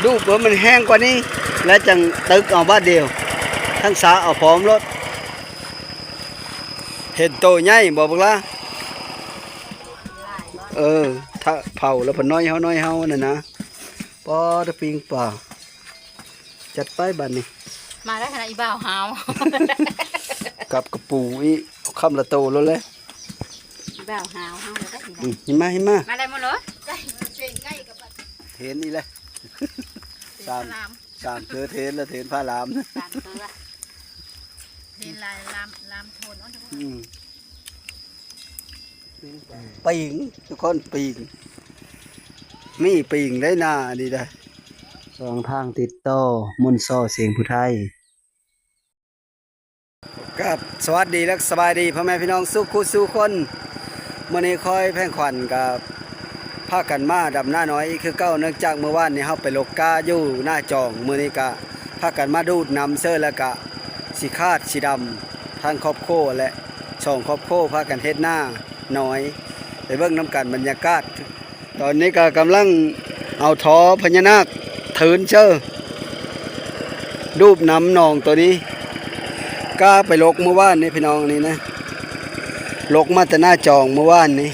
ดูเผื่อมันแห้งกว่านี้แล้วจังตึกเอาบ้านเดียวทั้งสาเอาพร้อมรถเห็นโตใหญ่บอกละถ้าเผาแล้วพน้อยเฮาน่ะนะปอตะปิงป่าจัดไปบัดนี้มาได้ขนาดอีบ่าวหาวกับกระปูอีคำละโตแล้วเลยอีบ่าวหาวได้หิมะมาได้หมดเลยเทนนี่แหละสามเธอเทนแล้วเทนผ้าลามสามตัวเทนลายลามโทนปิงทุกคนปิงมีปิงได้หน้าดีได้สองทางติดต่อมุนซอเสียงผู้ไทยกับสวัสดีและสบายดีพ่อแม่พี่น้องสู้คนมื่อนี้คอยแพ่งขวัญกับพากันมาดำหน้าน้อยคือเก้าเนื่องจากเมื่อวานนี้เฮาไปลกกาอยู่หน้าจองมื่อนี้กะพากันมาดูดนำเสื้อแล้วกะสีคาดสีดำทางครอบโคและช่องครอบโคพากันเฮ็ดหน้าน้อยไปเบิ่งน้ำกันบรรยากาศตอนนี้ก็กำลังเอาท้อพญานาคถืนเชื่อดูบน้ำหนองตัวนี้ก็ไปลกเมื่อวานนี้พี่น้องนี่นะลกมาแต่หน้าจองเมื่อวานนี้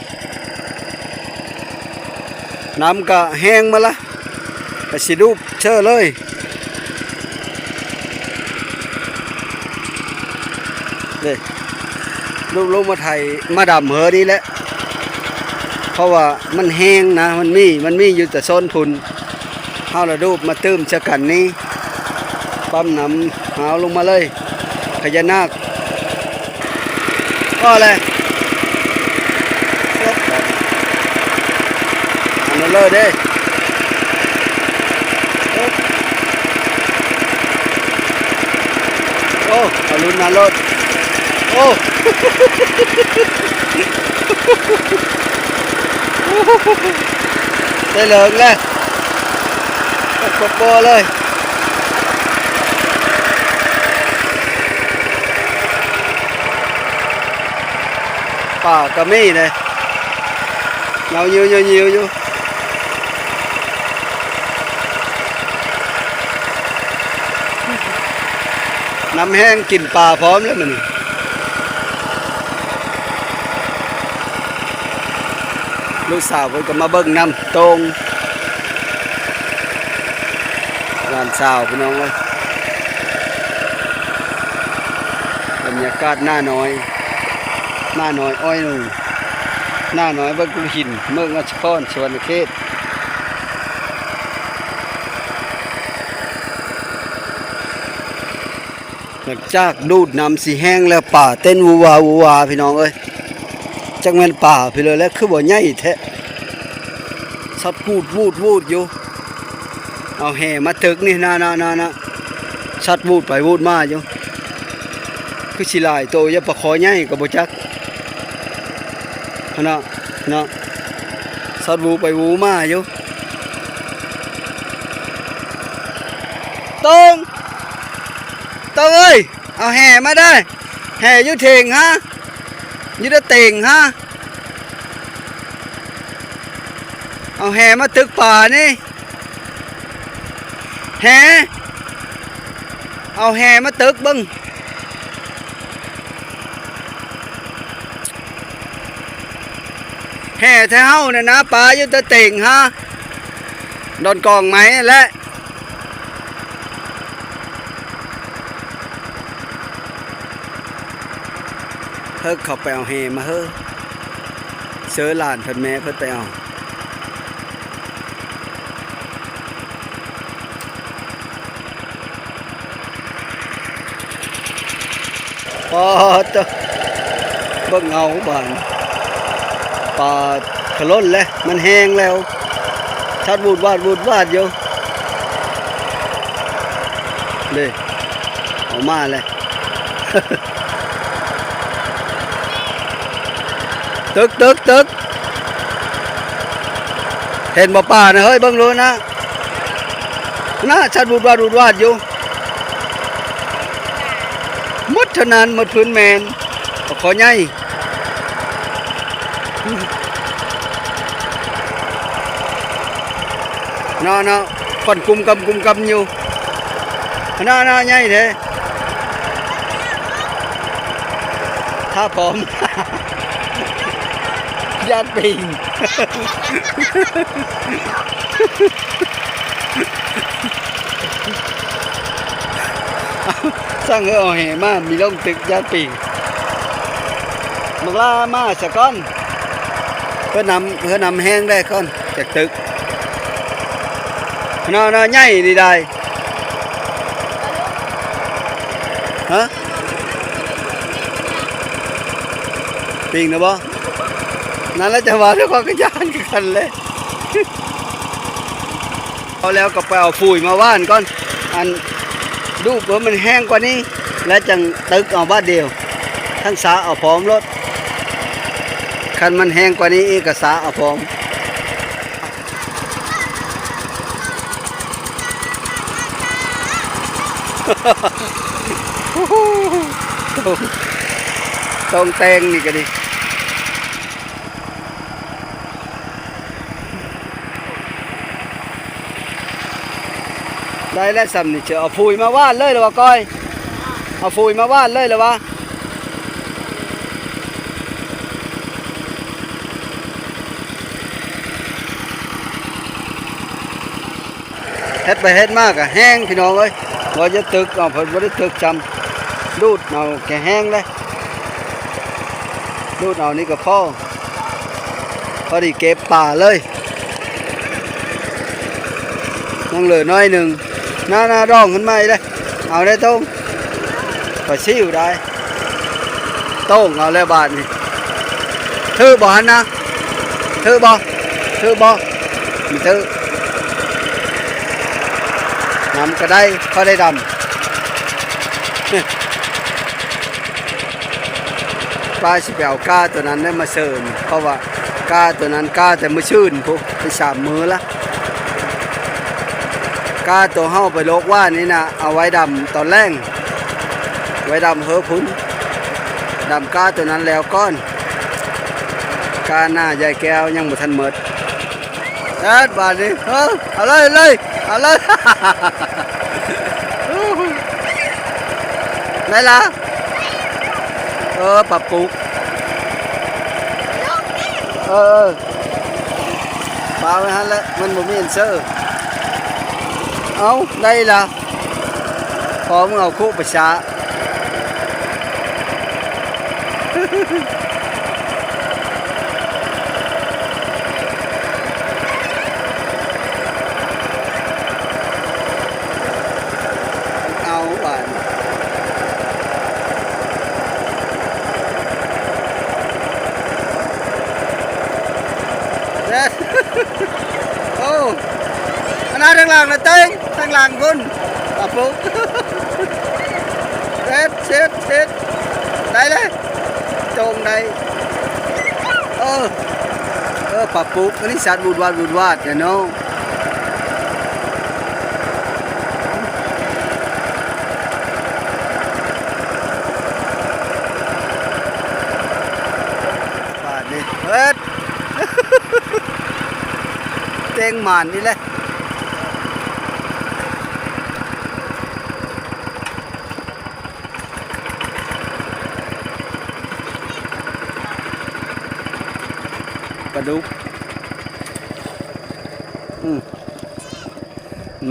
น้ำก็แห้งมาละก็สิดูบเชื่อเลยเด็รูปลงมาไทยมาดำเหอนี่แหละเพราะว่ามันแห้งนะมันมีอยู่แต่โซนทุนเอาละดูบมาตื้มชะกันนี้ปั๊มน้ำหาวลงมาเลยพญานาคก็อะไรอันนั้นเลยเด้โอ้อารุณนารถโอ้ได้เหลืองเลยกดโบเลยป่ากระมี่เลยเงาnhiềuอยู่น้ำแห้งกินปลาพร้อมแล้วมันลูกสาวเพิ่นก็มาเบิ่งน้ำตรงงานสาวพี่น้องเลยบรรยากาศหน้าน้อยอ้อยหนุ่มหน้าน้อยบ้านกุหินเมืองอัชพรสวรรณเขตหลังจากดูดน้ำสีแห้งแล้วป่าเต้นวูวาพี่น้องเอ้ยจังแม่นป่าพี่เลยแล้วคือบ่ใหญ่แท้สับวูดอยู่เอาแห่มาตึกนี่นะสัตว์วูดไปวูดมาอยู่คือสิลายโตอย่าประคอใหญ่ก็บ่จักนะสัตว์วูไปวูมาอยู่ตรงเอ้ยเอาแห่มาได้แห่อยู่เถงฮะอยู่ได้เต่งฮะเอาแห่มาตึกป่านี่แห่เอาแห่มาตึกบึ้งแห่เท้าเนี่ยนะป่าอยู่ได้เต่งฮะโดนกองไหมและเฮ้เขาไปเอาเฮมาเฮ้เสือหลานเพิ่นแม่เพิ่นไปเอาปอตะเบิ่งเงาบ้านปลาขล้นแล้วมันแห้งแล้วชัดวูดวาดอยู่เลยเอามาเลยตึกเห็นบ่ป่านะเฮ้ยเบิ่งรู้นะชัดวูดวาดอยู่หมดเท่านั้นหมดพื้นแมนขอใหญ่ nó còn cung cầm nhiều nó nhây thế tha phom gia đình sang ở hè mà mi lông thực gia đình mặc la mà sẽ con nằm hang đây con chặt thực nó nhảy đi đây hả tiền nữa bốนั่นแล้วจะว่าแล้วก็กระยานกันเลยเอาแล้วก็ไปเอาฝุ่ยมาว่านก่อนอันดูเผื่อมันแห้งกว่านี้แล้วจังตึกเอาบ้านเดียวทั้งสาเอาพร้อมรถคันมันแห้งกว่านี้อีกก็สาเอาพร้อมตรงแตงนี่ก็ดีได้แล้วสำนี่เจอเอาฝุ่ยมาว่านเลยหรือวะก้อยเอาฝุ่ยมาว่านเลยหรือวะเฮ็ดไปเฮ็ดมากอะแห้งพี่น้องเอ้ยว่าจะตึกเอาเพิ่นบ่ได้ตึกจำดูดเอาแค่แห้งเลยดูดเอานี่ก็พอดีเก็บป่าเลยยังเหลือน้อยหนึ่งหน้าร้องขึ้นมาอีกเลยเอาได้ต้งไปซิ่วได้ต้งเอาแล้วบาทนี่ถือบ่หันนะถือบ่มีถือนำก็ได้เขาได้ดำปลาสิเปียวกาตัวนั้นได้มาเสริมเพราะว่ากาตัวนั้นกาแต่มือชื่นพวกไป3 มื้อละกาตัวเฮาไปโลกว่านี่นะเอาไว้ดำตอนแรงไว้ดำเฮือพุ้นดำกาตัวนั้นแล้วก้อนกาหน้าใหญ่แก้วยังบ่ทันหมดบาทนี้เอาเลยไหนล่ะปรับปลูกปลาไว้ฮะแล้วมันบ่มีอันเซอร์เอาđây là có một ngầu khu bạch xá ao bạn oh anh đang làm là tên đang làm con à phụ xếp đây đây trồng đây bà phụ cái này sát vụt vạt you know bà đi hết tên màn đi lênปลาดุก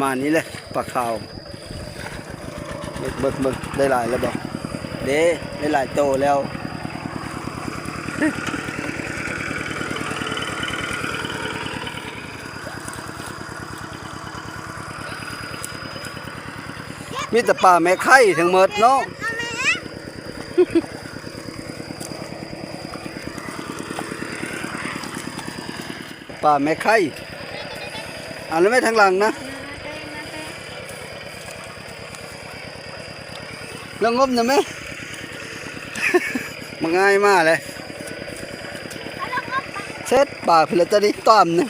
มานี้เลยปลาขาวเบิกได้หลายแล้วบอกได้หลายโตแล้วมีแต่ปลาแม่ไข่ทั้งหมดเนาะปลาแม่ไข่อ่านแล้วไม่ทางหลังนะแล้วงบนะไหม มันง่ายมากเลยเช็ดปลาพิลตานี้ต้อมเนี่ย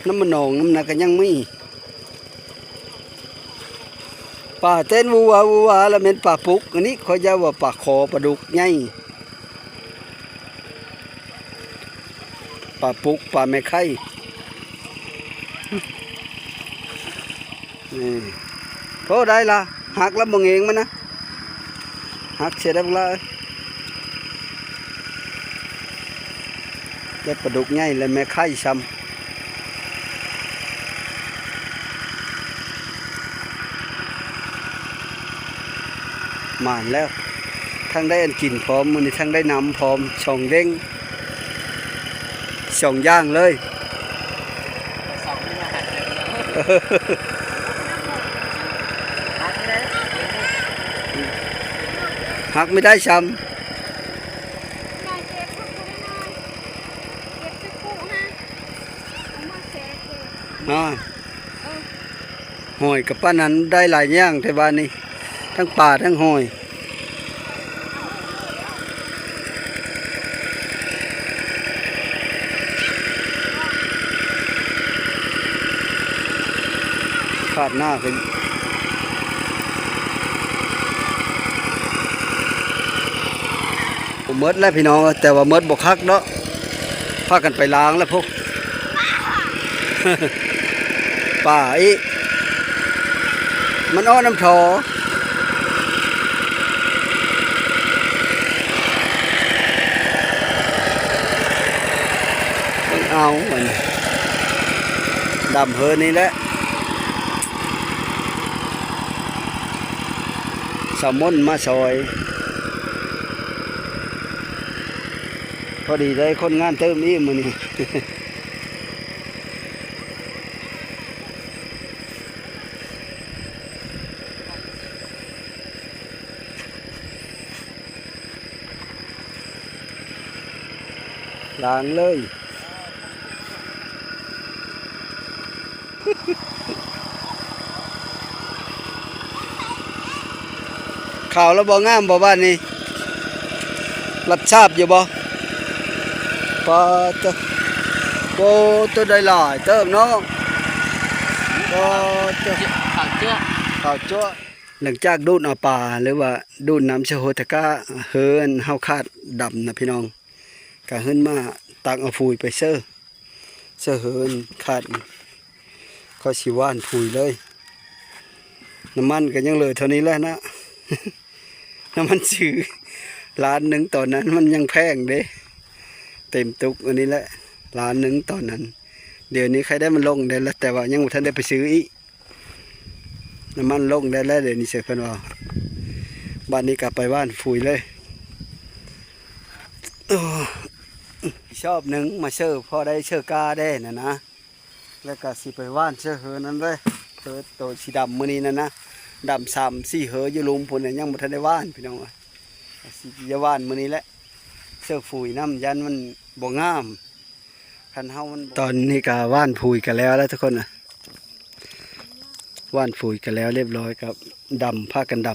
น้ำมันหนองน้ำหนักกันยังไม่ ปลาเต้นวัววัวแล้วเป็นปลาปุกอันนี้เขาจะว่าปลาคอปลาดุกไงปลาปุกปลาแม่ไข่นี่โทษได้ละหักแล้วมองเองมันนะหักเสียได้ละได้ปลาดุกไงแล้วแม่ไข่ซ้ำมาแล้วทั้งได้อันกินพร้อมมือนี้ทั้งได้น้ำพร้อมช่องเด้งช่องย่างเลย สองนี่มาหักเลยหักเลย หักไม่ได้ซ้ นายเจ็บพวกกูได้นายเจ็บจะกูฮะเอามาแชร์เจ็บ ำนะหอยกับป้านั้นได้หลายอย่างแต่บ้านนี้ทั้งป่าทั้งหอยขาดหน้าเป็นผมมดแล้วพี่น้องแต่ว่ามดบกคักเนาะพากันไปล้างแล้วพวก ป่าอีมันอ้อน้ำทอต้องเอามันดำเฮินนี่แหละสามมนมาซอยพอดีได้คนงานเติมอีกมือนี่ ล้างเลย ข่าวแล้วบ่งามบ่บ้านนี้รับทราบอยู่บ่ปอตโกตัวได้หลายเติมเนาะปอต ข่าวเจ้า ข่าวจ้วหลังจากดูดเอาปลาหรือว่าดูดน้ำเชโฮตะก้าเฮินเฮาคาดดำนะพี่น้องก็เฮินมาตักเอาฟูยไปเซอร์เฮินคาดก็สิว่านฟูยเลยน้ำมันก็ยังเหลือเท่านี้แหละนะ น้ำมันซื้อ1,000,000ตอนนั้นมันยังแพงเด้เต็มตุกอันนี้แหละ1,000,000ตอนนั้นเดี๋ยวนี้ใครได้มันลงได้แล้วแต่ว่ายังบ่ทันได้ไปซื้ออีกน้ำมันลงได้แล้วเดี๋ยวนี้เสร็จเพิ่นว่าบ้านนี้กลับไปบ้านฟุยเลยชอบหนึ่งมาเชื่อพอได้เชื่อกาได้นะแล้วก็สิไปว่านเชื่อเฮอนั่นเลยตัวสีดำมื้อนี้นั่นนะดำ3-4เหออยู่ลุมพุ่นน่ะยังบ่ทันได้ว่านพี่น้องสิจะว่านมื้อนี้แหละเชื่อฟุยน้ำยันมันบ่งามคันเฮามันตอนนี้ก็ว่านฟุยกันแล้วทุกคนน่ะว่านฝุ่ยกันแล้วเรียบร้อยครับดำผ้ากันดำ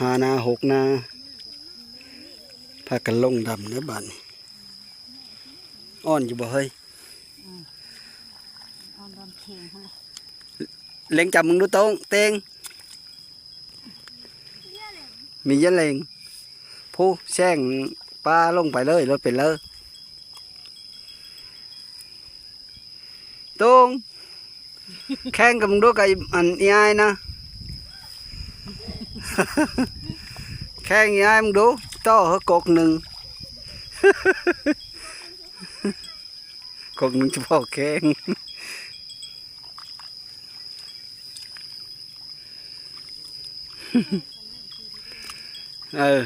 5 นา 6 นาผ้ากันลงดำเนื้อบานอ้อนอยู่บ่เฮ้ย เอาโดนเข่งเขาเลย เล็งจับมึงดูโต้งเตงมียะเล็งผู้แซงปลาลงไปเลยรถเป็นเลยโต้งแข่งกับมึงดูกับอันยายนะ แข่งยายมึงดูต่อเหอะกกหนึ่ง กกหนึ่งเฉพาะแข่ง เออ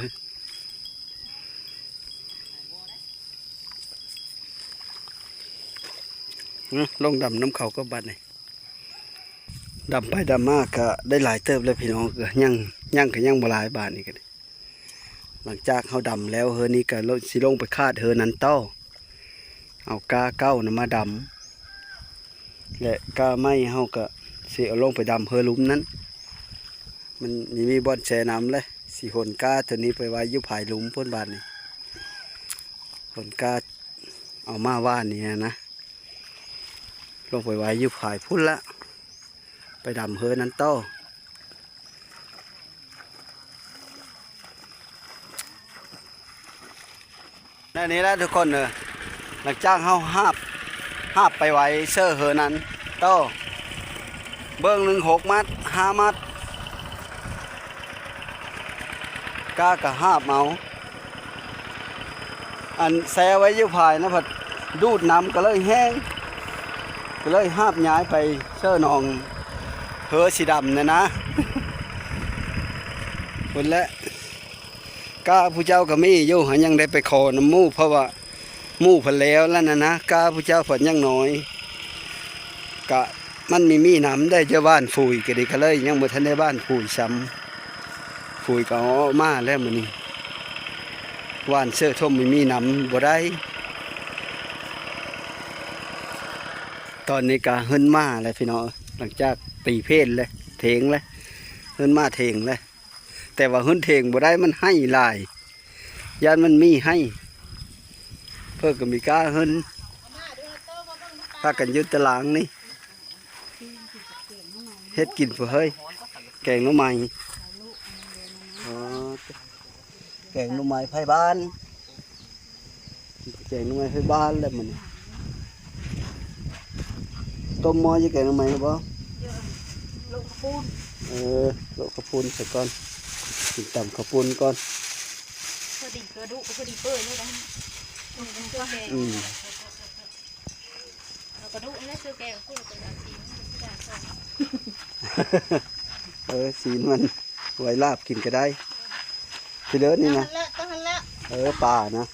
ลงดำน้ำเขาก็บัดนี่ดำไปดำมากก็ได้หลายเติบเลยพี่น้องก็ยังก็ยังบ่หลายบาทนี่กันหลังจากเขาดำแล้วเฮอนี่ก็สิลงไปคาดเฮอนั้นต่อเอากาเก้านะมาดำและกาไม้เฮาก็สิเอาลงไปดำเฮอหลุมนั้นมันมีบ่อนแช่น้ำเลยสิหนกาตัวนี้ไปไว้อยู่ภายหลุมพ้นบาทนี่หนกาเอามาว่านนี่นะลงไปไว้อยู่ภายพุ่นละ ไปดำเฮือนั้นโต้นั่นนี่แหละทุกคนเนอะหลังจากเฮาหาบไปไว้เสื้อเฮือนั้นโต้เบิ้งหนึ่ง6 มัด5 มัดกากะหาบเมาอันแซไว้อยู่ภายนะพัดดูดน้ำก็เลยแห้งก็เลยหาบย้ายไปเสื้อหนองเฮือสีดำนะ คนละกาผู้เจ้าก็มีอยู่หันยังได้ไปขอน้ำหมู่เพราะว่าหมู่เพิ่นแล้วนะกาผู้เจ้าเพิ่นยังน้อยกะมันมีน้ำได้เจ้าบ้านฝุ่ยก็ดีก็เลยยังบ่ทันได้บ้านฝุ่ยซ้ำฝุ่ยก็เอามาแล้วมื้อนี้ว่านเสื้อท่มมีน้ำบ่ได้ตอนนี้ก็เฮิรนมาแล้วพี่น้องหลังจากตีเพลเลยเถงเลยเฮิรนมาเถงเลยแต่ว่าเฮิรนเถงบ่ได้มันให้หลายยานมันมีให้เพิ่นก็มีกล้าเฮิรนพากันยึดตารางนี่เฮ็ดกินเพื่อเฮ้ยแกงหน่อไม้อ๋อแกงหน่อไม้ไผบ้านแกงหน่อไม้ไผบ้านแล้วมันต้มหม้อจะแกงหน่อไม้บ่ ลูกปูน โลกข้าวปุ้นใส่ก่อนกินตำข้าวปุ้นก่อน พอดีกระดูกพอดีเปื่อยเลยนะเสื้อแกง กระดูกนี่เสื้อแกงพูดเป็นอาชีพไม่ได้ สีมันไว้ลาบกินก็ได้ทีเด้อนี่นะ ต้องหันละป่านะ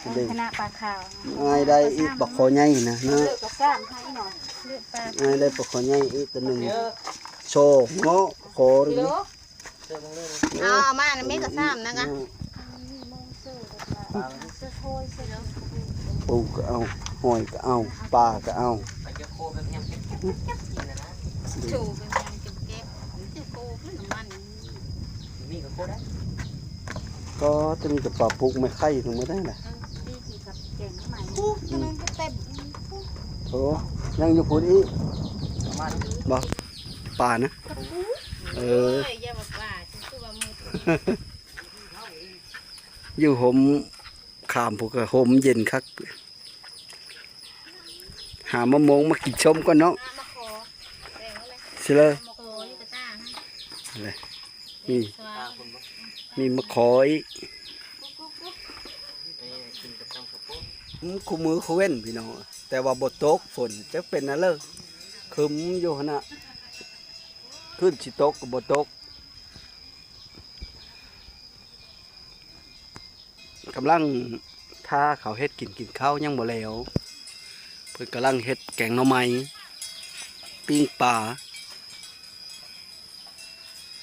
คณะปลาขาว ง่ายได้อีกบักคอใหญ่นะเนาะ เลือกกระซ้ำให้หน่อยเลือกปลา ง่ายได้บักคอใหญ่อีกตัวหนึ่งโชว์เงาะโคหรือ เอามาในเมฆกระซ้ำนะคะเสื้อโทยเสื้อ ปูก็เอาหอยก็เอาปลาก็เอา ไปเก็บโคแบบนี้นี่นะ ชูเป็นยังเก็บเสื้อโคมันน้ำมัน มีกับโคได้ ก็จะมีแต่ปลาปุกไม่ไข่ถึงไม่ได้นะ ดีกี่กับเก่งใหม่ปุ๊บทำไมก็เต็ม โอ้ยังอยู่พูดอีก ประมาณ บ่ป่านะ อย่ามาป่าฉันคือว่ามือ อยู่ห่มขามพวกก็ห่มเย็นคักหามะม่วงมากินชมก่อนเนาะ มาขอแต่ว่าอะไร สิเลย มาขอนี่กระต้าให้ อะไรนี่ สวา มีมะขอย กินกับตำข้าวปุ้น คู่มือเขาเว้นพี่น้องแต่ว่าบ่ตกฝนจะเป็นอะไรคึมอยู่หั่นน่ะขึ้นสิตกก็บ่ตกกำลังท่าเขาเฮ็ดกินข้าวยังบ่แล้วเพิ่นกำลังเฮ็ดแกงหน่อไม้ปิ้งปลา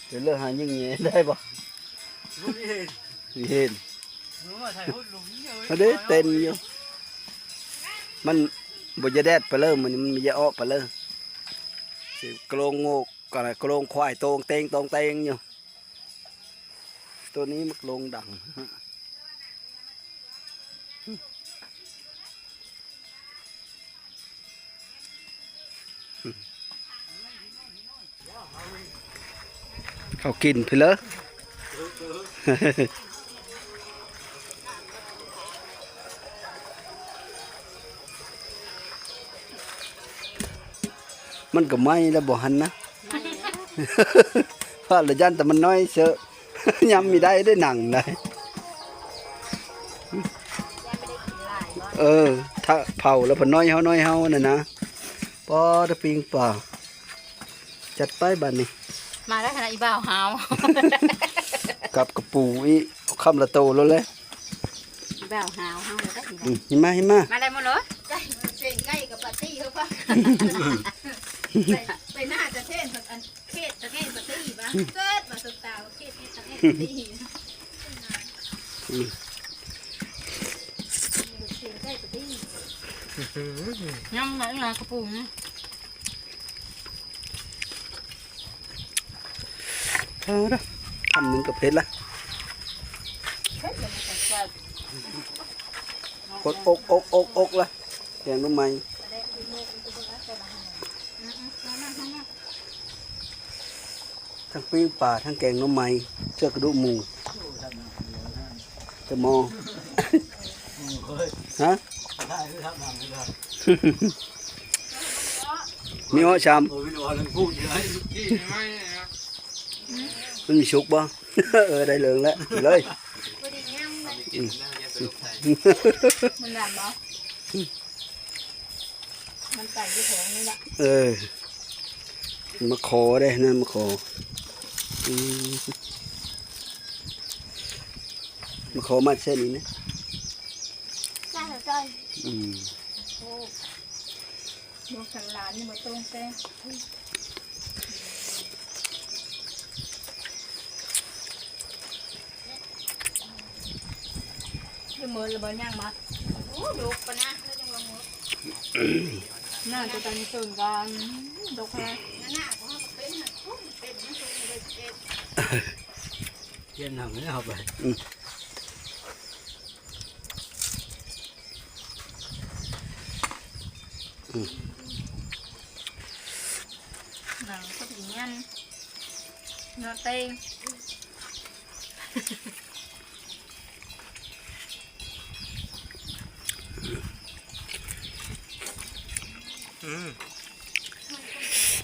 เดี๋ยวเลือกหายิ่งเงี้ยได้บ่เห็นเขาได้เต้นอยู่มันบ่จะแดดไปเลยมันมีจะอ้อไปเลยสิกรงโงกก็กรงควายตรงเตงอยู่ตัวนี้มันกรงดังเขากินไปเลย มันก็ไม่แล้วบ่หันนะ พระละยันแต่มันน้อยเชอะ ยำมีได้หนังได้ถ้าเผาแล้วพอน้อยเฮาน่ะนะพอตะปิงป่าจัดไปบัดนี้ มาได้ขนาดอีบ่าวหาว กับกระปูอีคำละโตแล้วเลย อีบ่าวหาวหาวได้ หิมะ มาได้หมดเลยใช่เช่นใกล้กับปาร์ตี้เขาปะไปหน้าจะเช่นอันเขตจะเช่นปาร์ตี้ปะเกิดมาสุดตาเขตจะเช่นปาร์ตี้ยังไงล่ะกระปุก ทำหนึ่งกับเพชรละกดอกละแกงต้นไม้ ทั้งปิ้งปลาทั้งแกงหน้ำไม้เชือกกระดูกหมูจะมองฮะมีอ้อชามมันมีชุกบ่ ได้เหลืองแล้วเลย บ่ได้ย่างเลย มันดำเหรอมันไก่ที่แผงนี่แหละ มาขอได้นั่นมาขอมาขอมาเส้นนี้นะ จ้าเหรอจ้อย อืม โอ้ดูขันหลานนี่มาตรงเต้ดูมือระเบิดย่างมาโอ้ดูปะนะแล้วยังละมือน่าจะตอนนี้ตื่นกันดูแค่หน้าของเขาเป็นน่ะคุ้มเป็นมันสูงเลยเอ็ด เย็นหนังไม่เอาไป หนังก็ถึงยันนอนเต้ง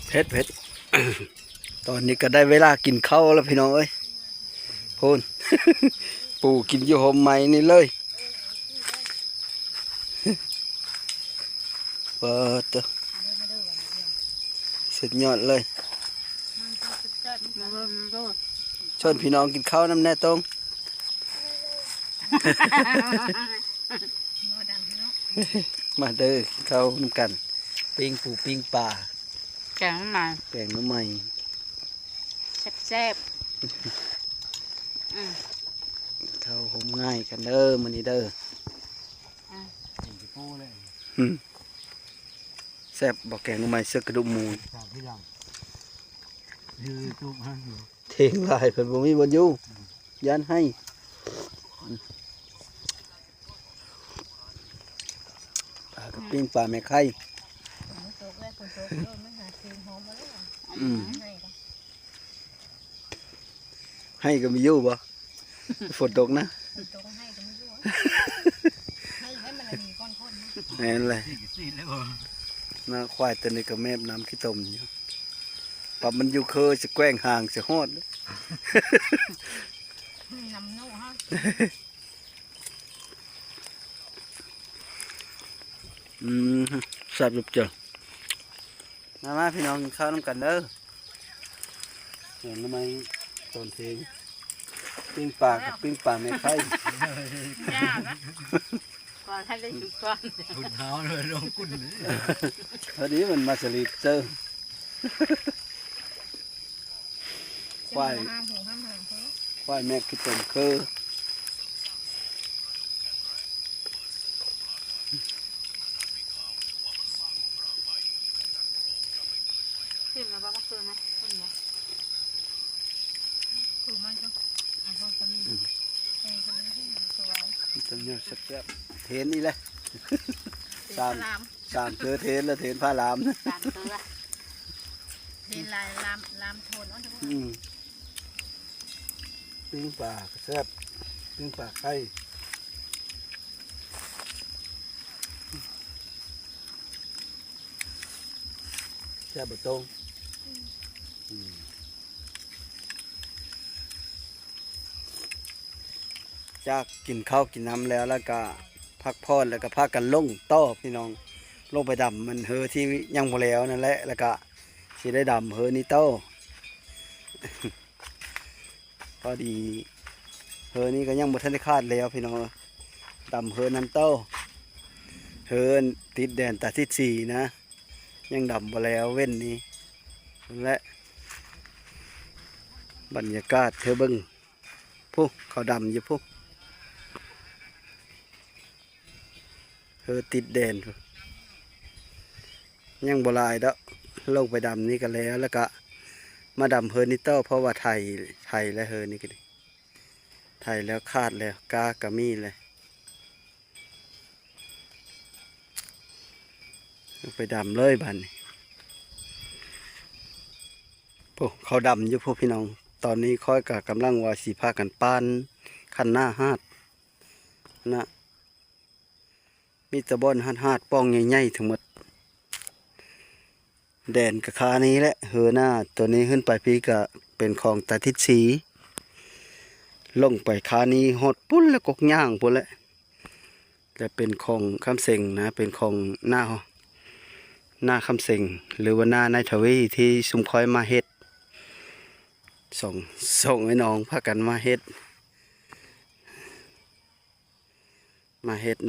เผ็ดเผ็ด ตอนนี้ก็ได้เวลากินข้าวแล้วพี่น้องเอ้ยพูน ปู่กินอยู่หอมใหม่นี่เลย เปิดเถอะสุดยอดเลยชวนพี่น้องกินข้าวน้ำแน่ตรง มาเด้อกินข้าวน้ำกันปิ้งปูปิ้งปลา แกงมา แกงหน้ำใหม่ แซ่บ ข้าวหอมง่ายกันเด้อมื้อนี้เด้อแซ่บบอกแกงหน้ำใหม่เสื้อกระดูกหมู สามพี่หลังยืดตุ้มให้อยู่ เทงหลายเพิ่นบ่มีบ่อยู่ยันให้ปลากับปิ้งปลาแม่ไข่ให้ก็มีอยู่บ่ ฝนตกนะแม่นเลย สี่แล้วบ่ นาควายตัวนี้ก็แม่บน้ำขี้ตมอยู่ปรับมันอยู่เคยจะแกว้งห่างจะฮอด น้ำนุ่มฮะ สับหยุบเจอมาพี่น้องกินข้าวน้ำกันเด้อเห็นทำไมตอนเพลงปิ้งปลากับปิ้งปลาแม่ไข่ ยากนะก่อนให้ได้อยู่ก่อน คุณเท้าเลยลงกุ้นเลย พอดีมันมาสลีปเจอควายควายแม่ขี้ตมคือ ขึ้นมาบ้างก็คือไหมขึ้นมาถูกมันก็อ่ะเขาจะมีคนนี้สวย ตอนนี้แซ่บๆเทนนี่แหละ สาม สามเจอเทนแล้วเทนผ้าลามนะ สามตัวเรียนลายลามโทนอ๋อ ปิ้งปลาก็แซ่บปิ้งปลาไข่แซ่บบะตงจากกินข้าวกินน้ำแล้วก็พักผ่อนแล้วก็พากันลงต่อพี่น้องลงไปดำมันเฮอที่ยังบ่แล้วนั่นแหละแล้วก็สิได้ดำเฮอนี่โต้ พอดีเฮอนี่ก็ยังบ่ทันได้คาดแล้วพี่น้องดำเฮอนั้นโต้เฮอติดแดนตาที่สี่นะยังดำบ่แล้วเว้นนี้และบรรยากาศเธอเบิ่งพวกเขาดำอยู่พวกเฮอติดแดนยังบ่หลายดอกลงไปดำนี่กันแล้วก็มาดำเฮอนิโต้เพราะว่าไทยและเฮอนี่ก็ดีไทยแล้วคาดแล้วกากระมีเลยไปดำเลยบัดน พวกเขาดำอยู่พวกพี่น้อง ตอนนี้ค่อยกับกำลังว่าสีพากันปานคันหน้าฮาดนะมีแตะบอนฮาดป้องใหญ่ๆทั้งหมดแดนกับคานี้แหละเฮือหน้าตัวนี้ขึ้นไปพี่ก็เป็นของตาทิศสีลงไปคานี้หดปุ้นแล้วกกย่างปุ้นแหละแต่เป็นของคำเซ็งนะเป็นของหน้าคำเซ็งหรือว่าหน้านายทวีที่ซุมคอยมาเฮ็ดส่งไอ้น้องพากันมาเฮ็ด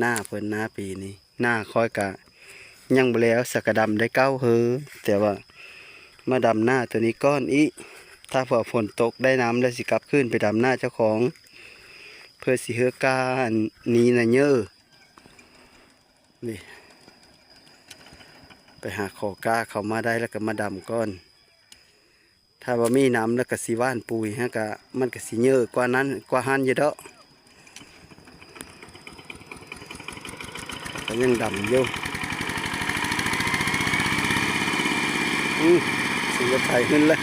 หน้าเพิ่นหน้าปีนี้หน้าคอยกะยังบ่แล้วสักกะดำได้เก้าเฮอแต่ว่ามาดำหน้าตัวนี้ก้อนอีถ้าพอฝนตกได้น้ำแล้วสิกลับขึ้นไปดำหน้าเจ้าของเพื่อสิเฮือกานี้นะเยอะนี่ไปหาขอกาเขามาได้แล้วก็มาดำก้อนถ้าว่ามีน้ำแล้วก็สิว่านปุ๋ยฮะก็มันก็สิเยอะกว่านั้นกว่าหันอยู่เด้อก็ยังดำอยู่สิรถไถขึ้นเลย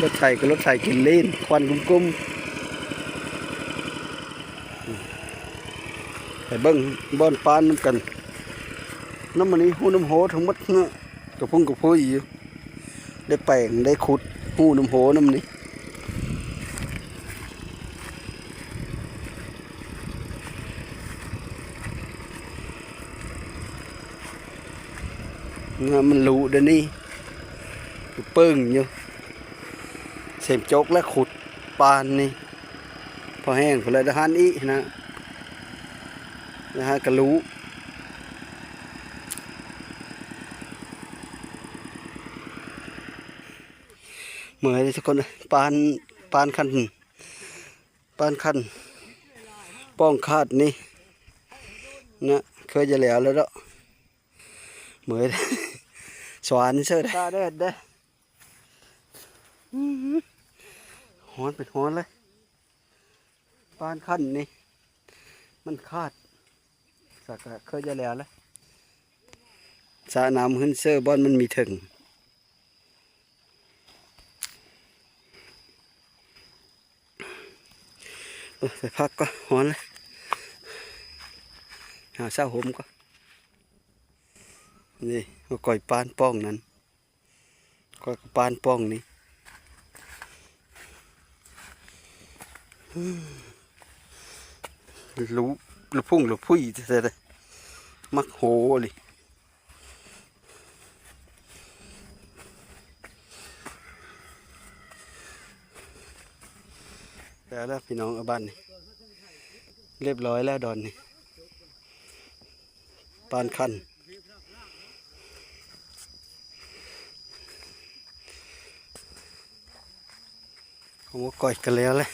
รถไถก็รถไถกินลีนควันกุ้มไปเบิ้งบอนปานน้ำกันน้ำมันนี้หูน้ำโหทั้งหมดเนาะกระพุ่งกระพุ้ยอยู่ได้แปลงได้ขุดหูน้ำโหน้ำนี้มันรู้เดี๋ยวนี้เปิ้งอยู่เสียมโจกและขุดปานนี่พอแห้งพอเลยทหารอีนะฮะก็รู้เหมือนทุกคนปานคันป้องคาดนี่นะเคยจะแล้วแล้วเนาะเหมือนสวรรค์เชื่อได้เด้ฮ้อนเป็นฮ้อนเลยปานคันนี่มันคาดสักเคยจะแล้วแล้วสระน้ำขึ้นเสื้อบอลมันมีถึงไปพักก็ฮ้อนเลยหาเช้าห่มก็นี่มาก่อยปานป้องนั้นก่อยปานป้องนี่ลูกพุ่งลูกพุ้ยเสร็จเลยมักโหเลยแล้วพี่น้องเอาบ้านนี่เรียบร้อยแล้วดอนนี่ปานคันผมก็ก่อยกันแล้วเลย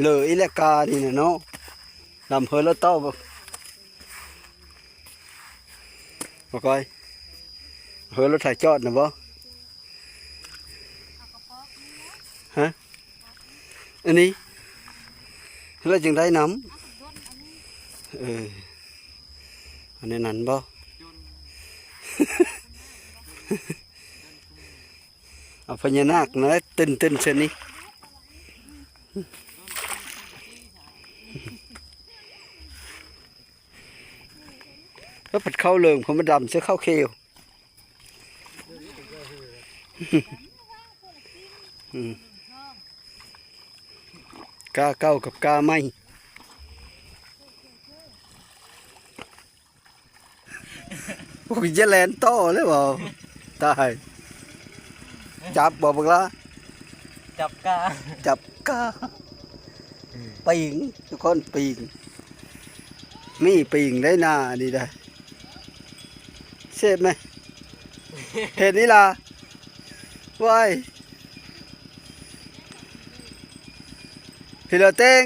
เลยอิเลกานี่นะเนาะลำเพลินแล้วเต้าบ่ก้อยเพลินรถถ่ายจอดนะบ่ฮะอันนี้แล้วจึงได้น้ำอันนี้นั่นบ่ เอาพญานาคนะตึนเช่นนี้แล้วผัดข้าวเหลืองผมมาดำเสื้อข้าวเขียวกาเก้ากับกาไม่โอ้ยจะแลนโต้เลยบ่ตายจับบ่บักละจับกาปิงทุกคนปิงมีปิงได้หน้านี่ได้เสพไหมเห็นนี่ล่ะว้ายพี่เหลือเต้ง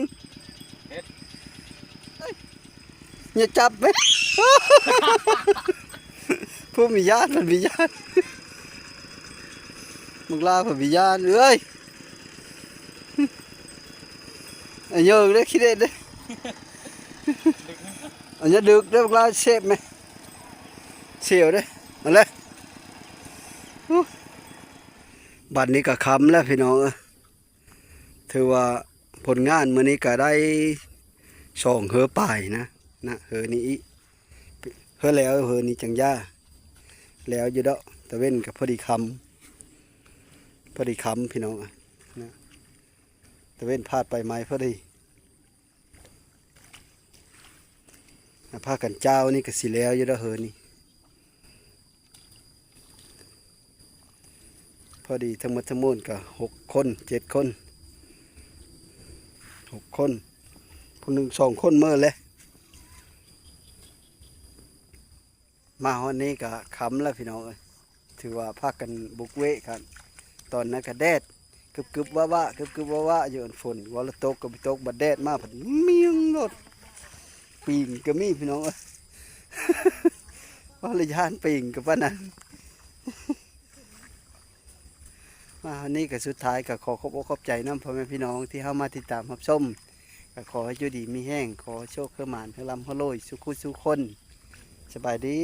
อย่าจับไหม ผู้มีญาติมันมีญาติ มึงลาพวิญญาณเอ้ยอันเยอะเลยคิดเด็ดเลยอันนี้ดึกเด้อมึงลาเชฟไหมเสียวเด้อมาเลยบัดนี้ก็ค้ำแล้วพี่น้องถือว่าผลงานมื้อนี้ก็ได้2เฮือป่ายนะเฮือนี้อีเฮือแล้วเฮือนี้จังย่าแล้วอยู่ดอกตะเว้นกับพอดีคำพี่น้องนะตะเว้นพาดไปไม้พอดีผ้ากันเจ้านี่ก็สิแล้วอยู่ดอกเฮือนี้พอดีทั้งหมดทั้งมวลก็6 คน7 คน6 คนผู้หนึ่ง2 คนเมื่อเลยมาวันนี้ก็ค้ำแล้วพี่น้องถือว่าพากันบุกเวะกันตอนนั้นก็แดดกึบว่าอยู่อันฝนวอลตกก็ไปตกบัดแดดมาผัดเมียงรถปีงก็มีพี่น้องว่าเลยยานปีงกับว่านั้นมาวันนี้ก็สุดท้ายก็ขอขอบอกขอบใจน้ำพ่อแม่พี่น้องที่เข้ามาติดตามรับชมก็ขอให้อยู่ดีมีแห้งขอโชคเพื่อหมานให้ลำให้รวยสุขุสุขคนสบายดี